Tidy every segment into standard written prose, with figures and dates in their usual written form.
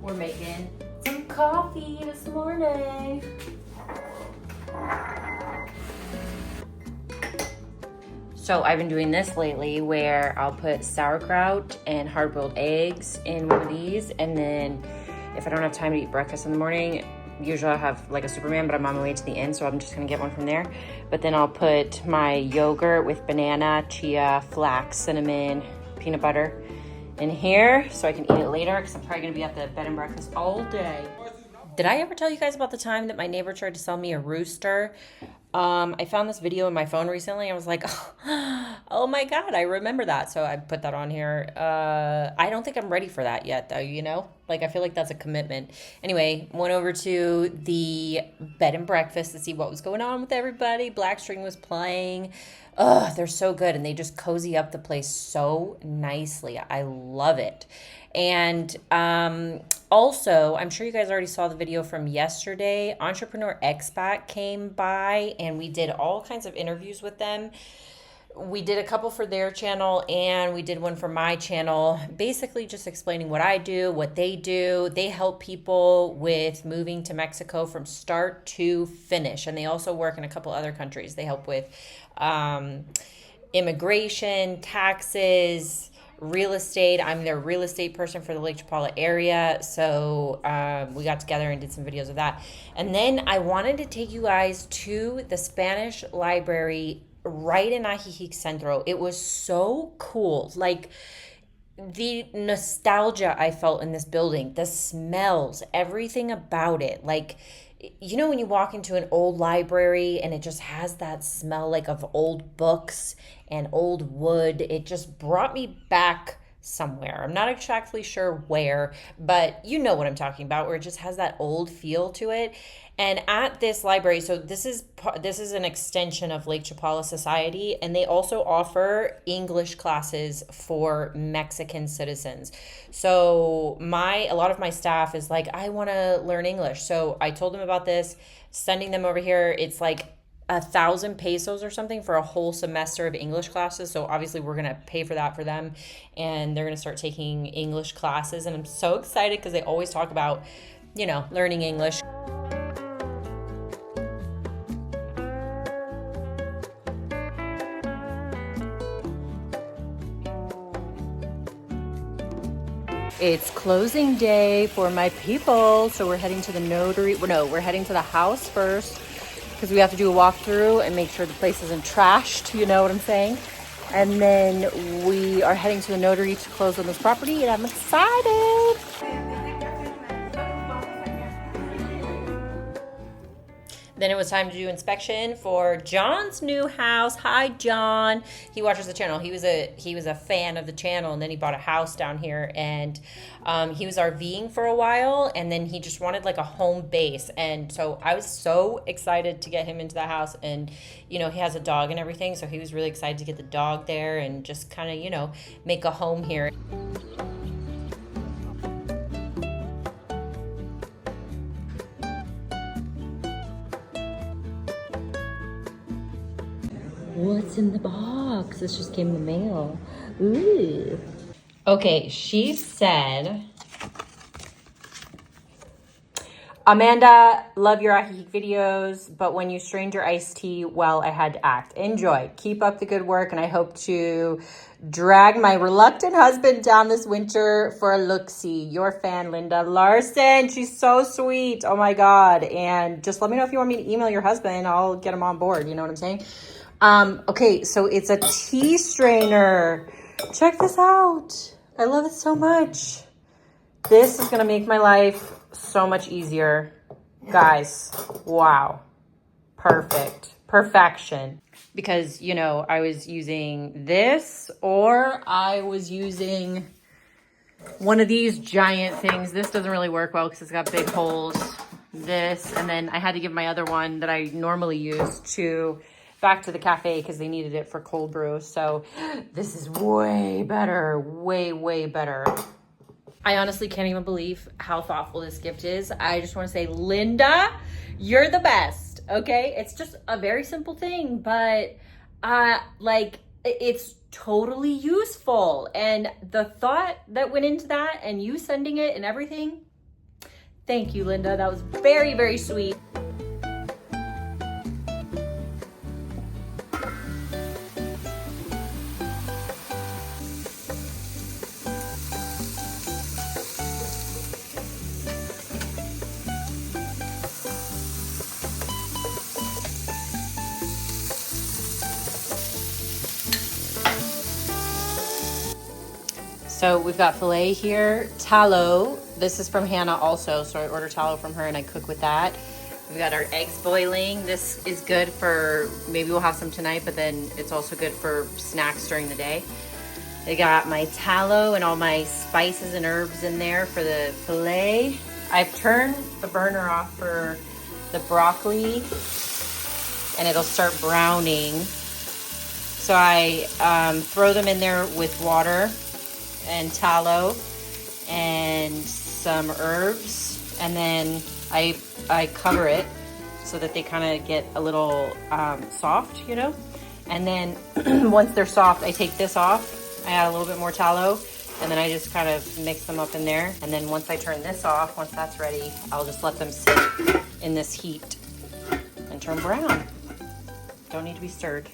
We're making some coffee this morning. So I've been doing this lately where I'll put sauerkraut and hard-boiled eggs in one of these, and then if I don't have time to eat breakfast in the morning, usually I'll have like a Superman, but I'm on my way to the inn, so I'm just gonna get one from there. But then I'll put my yogurt with banana, chia, flax, cinnamon, peanut butter in here so I can eat it later because I'm probably gonna be at the bed and breakfast all day. Did I ever tell you guys about the time that my neighbor tried to sell me a rooster? I found this video in my phone recently. I was like, oh my God, I remember that. So I put that on here. I don't think I'm ready for that yet though, you know? Like, I feel like that's a commitment. Anyway, went over to the bed and breakfast to see what was going on with everybody. Black String was playing. Ugh, they're so good. And they just cozy up the place so nicely. I love it. And also, I'm sure you guys already saw the video from yesterday. Entrepreneur Expat came by and we did all kinds of interviews with them. We did a couple for their channel and we did one for my channel, basically just explaining what I do, what they do. They help people with moving to Mexico from start to finish. And they also work in a couple other countries. They help with immigration, taxes, real estate. I'm their real estate person for the Lake Chapala area. So we got together and did some videos of that. And then I wanted to take you guys to the Spanish library right in Ajijic Centro. It was so cool. Like, the nostalgia I felt in this building, the smells, everything about it. Like, you know when you walk into an old library and it just has that smell like of old books and old wood? It just brought me back somewhere. I'm not exactly sure where, but you know what I'm talking about, where it just has that old feel to it. And at this library, so this is an extension of Lake Chapala Society, and they also offer English classes for Mexican citizens. So a lot of my staff is like, I want to learn English. So I told them about this, sending them over here. It's like 1,000 pesos or something for a whole semester of English classes. So obviously we're going to pay for that for them, and they're going to start taking English classes. And I'm so excited because they always talk about, you know, learning English. It's closing day for my people, so we're heading to the notary. Well, no, we're heading to the house first because we have to do a walkthrough and make sure the place isn't trashed, you know what I'm saying? And then we are heading to the notary to close on this property, and I'm excited. Then it was time to do inspection for John's new house. Hi, John. He watches the channel. He was a fan of the channel, and then he bought a house down here, and he was RVing for a while, and then he just wanted like a home base. And so I was so excited to get him into the house, and you know, he has a dog and everything, so he was really excited to get the dog there and just kind of, you know, make a home here. What's in the box? This just came in the mail. Ooh. Okay, she said, Amanda, love your Ajijic videos, but when you strained your iced tea, well, I had to act. Enjoy. Keep up the good work, and I hope to drag my reluctant husband down this winter for a look-see. Your fan, Linda Larson. She's so sweet. Oh, my God. And just let me know if you want me to email your husband. I'll get him on board. You know what I'm saying? Okay, so it's a tea strainer. Check this out. I love it so much. This is going to make my life so much easier. Guys, wow. Perfect. Perfection. Because, you know, I was using this, or I was using one of these giant things. This doesn't really work well because it's got big holes. This, and then I had to give my other one that I normally use back to the cafe because they needed it for cold brew. So this is way better, way better. I honestly can't even believe how thoughtful this gift is. I just want to say, Linda, you're the best. Okay, it's just a very simple thing, but like, it's totally useful. And the thought that went into that, and you sending it and everything, Thank you, Linda. That was very, very sweet. So we've got filet here, tallow. This is from Hannah also, so I order tallow from her and I cook with that. We've got our eggs boiling. This is good for, maybe we'll have some tonight, but then it's also good for snacks during the day. I got my tallow and all my spices and herbs in there for the filet. I've turned the burner off for the broccoli and it'll start browning. So I throw them in there with water and tallow and some herbs, and then I cover it so that they kind of get a little soft, you know. And then once they're soft, I take this off, I add a little bit more tallow, and then I just kind of mix them up in there. And then once I turn this off, once that's ready, I'll just let them sit in this heat and turn brown. Don't need to be stirred.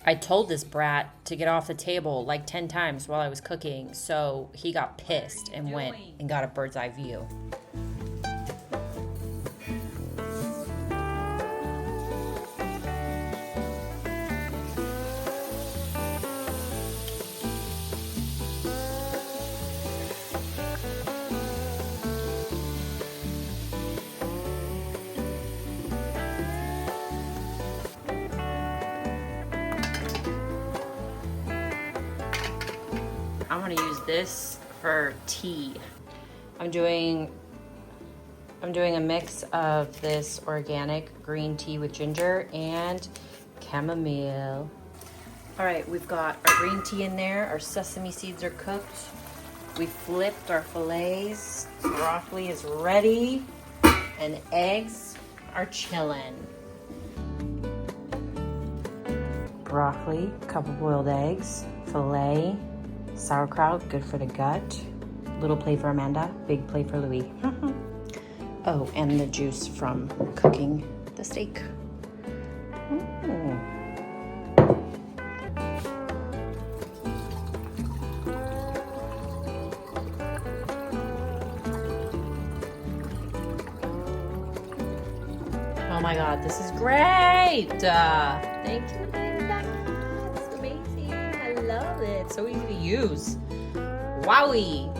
I told this brat to get off the table like 10 times while I was cooking, so he got pissed and went and got a bird's eye view. I'm gonna use this for tea. I'm doing a mix of this organic green tea with ginger and chamomile. All right, we've got our green tea in there. Our sesame seeds are cooked. We flipped our fillets. Broccoli is ready, and eggs are chilling. Broccoli, a couple boiled eggs, filet, sauerkraut, good for the gut. Little plate for Amanda, big plate for Louis. Oh, and the juice from cooking the steak. Oh my God, this is great. Thank you, Linda. It's amazing. I love it. So easy to use. Wowie.